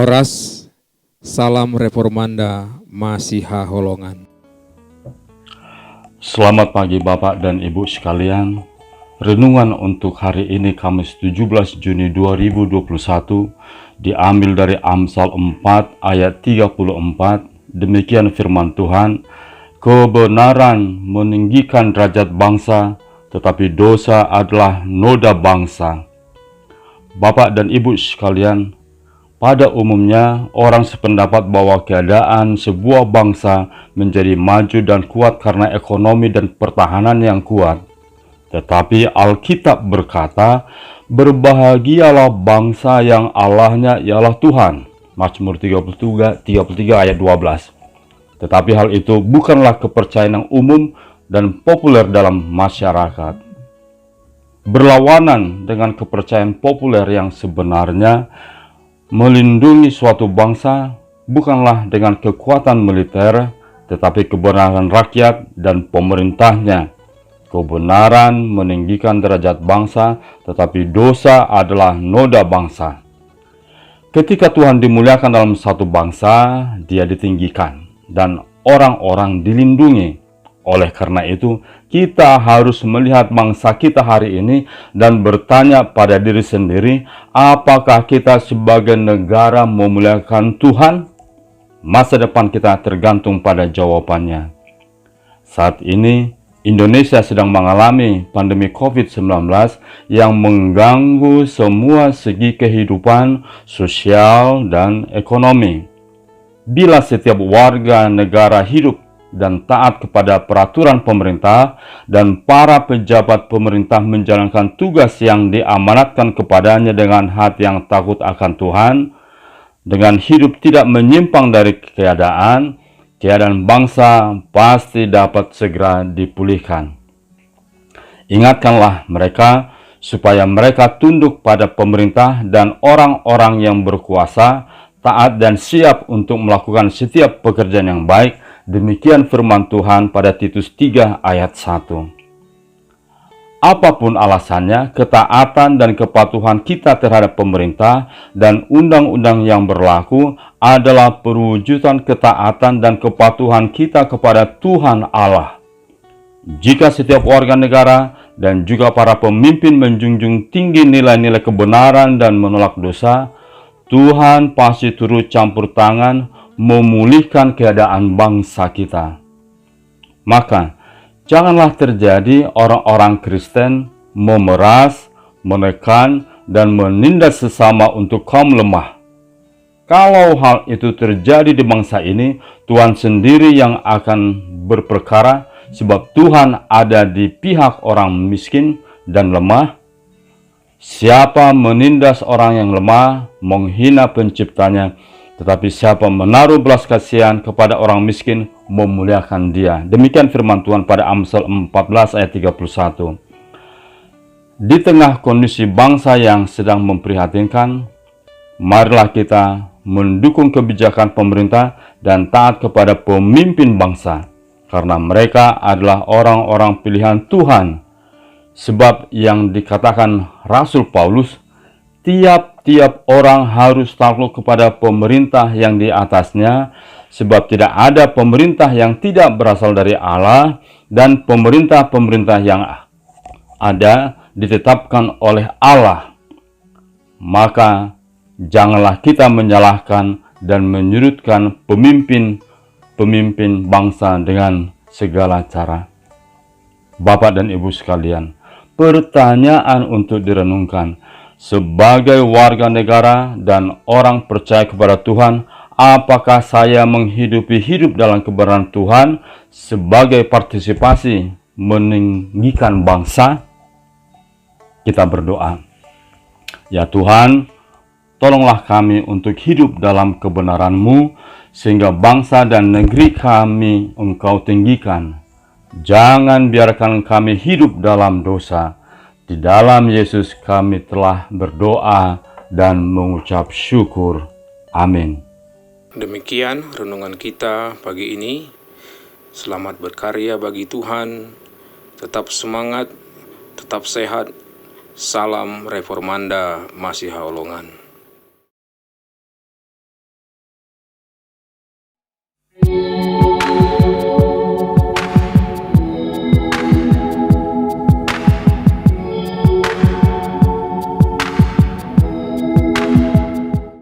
Horas, salam reformanda, Masiha Holongan. Selamat pagi Bapak dan Ibu sekalian. Renungan untuk hari ini Kamis 17 Juni 2021 diambil dari Amsal 4 ayat 34. Demikian firman Tuhan, kebenaran meninggikan derajat bangsa, tetapi dosa adalah noda bangsa. Bapak dan Ibu sekalian, pada umumnya, orang sependapat bahwa keadaan sebuah bangsa menjadi maju dan kuat karena ekonomi dan pertahanan yang kuat. Tetapi Alkitab berkata, berbahagialah bangsa yang Allahnya ialah Tuhan. Mazmur 33 ayat 12. Tetapi hal itu bukanlah kepercayaan yang umum dan populer dalam masyarakat. Berlawanan dengan kepercayaan populer yang sebenarnya, melindungi suatu bangsa bukanlah dengan kekuatan militer, tetapi kebenaran rakyat dan pemerintahnya. Kebenaran meninggikan derajat bangsa, tetapi dosa adalah noda bangsa. Ketika Tuhan dimuliakan dalam satu bangsa, Dia ditinggikan dan orang-orang dilindungi. Oleh karena itu, kita harus melihat bangsa kita hari ini dan bertanya pada diri sendiri, apakah kita sebagai negara memuliakan Tuhan? Masa depan kita tergantung pada jawabannya. Saat ini, Indonesia sedang mengalami pandemi COVID-19 yang mengganggu semua segi kehidupan sosial dan ekonomi. Bila setiap warga negara hidup dan taat kepada peraturan pemerintah, dan para pejabat pemerintah menjalankan tugas yang diamanatkan kepadanya dengan hati yang takut akan Tuhan, dengan hidup tidak menyimpang dari keadaan bangsa pasti dapat segera dipulihkan. Ingatkanlah mereka supaya mereka tunduk pada pemerintah dan orang-orang yang berkuasa, taat dan siap untuk melakukan setiap pekerjaan yang baik. Demikian firman Tuhan pada Titus 3 ayat 1. Apapun alasannya, ketaatan dan kepatuhan kita terhadap pemerintah dan undang-undang yang berlaku adalah perwujudan ketaatan dan kepatuhan kita kepada Tuhan Allah. Jika setiap warga negara dan juga para pemimpin menjunjung tinggi nilai-nilai kebenaran dan menolak dosa, Tuhan pasti turut campur tangan memulihkan keadaan bangsa kita. Maka, janganlah terjadi orang-orang Kristen memeras, menekan, dan menindas sesama untuk kaum lemah. Kalau hal itu terjadi di bangsa ini, Tuhan sendiri yang akan berperkara, sebab Tuhan ada di pihak orang miskin dan lemah. Siapa menindas orang yang lemah, menghina penciptanya, tetapi siapa menaruh belas kasihan kepada orang miskin, memuliakan dia. Demikian firman Tuhan pada Amsal 14 ayat 31. Di tengah kondisi bangsa yang sedang memprihatinkan, marilah kita mendukung kebijakan pemerintah dan taat kepada pemimpin bangsa, karena mereka adalah orang-orang pilihan Tuhan. Sebab yang dikatakan Rasul Paulus, tiap-tiap orang harus takluk kepada pemerintah yang di atasnya, sebab tidak ada pemerintah yang tidak berasal dari Allah, dan pemerintah-pemerintah yang ada ditetapkan oleh Allah. Maka janganlah kita menyalahkan dan menyudutkan pemimpin bangsa dengan segala cara. Bapak dan Ibu sekalian, pertanyaan untuk direnungkan. Sebagai warga negara dan orang percaya kepada Tuhan, apakah saya menghidupi hidup dalam kebenaran Tuhan sebagai partisipasi meninggikan bangsa? Kita berdoa. Ya Tuhan, tolonglah kami untuk hidup dalam kebenaran-Mu, sehingga bangsa dan negeri kami Engkau tinggikan. Jangan biarkan kami hidup dalam dosa. Di dalam Yesus kami telah berdoa dan mengucap syukur. Amin. Demikian renungan kita pagi ini. Selamat berkarya bagi Tuhan. Tetap semangat, tetap sehat. Salam reformanda, Masiha Holongan.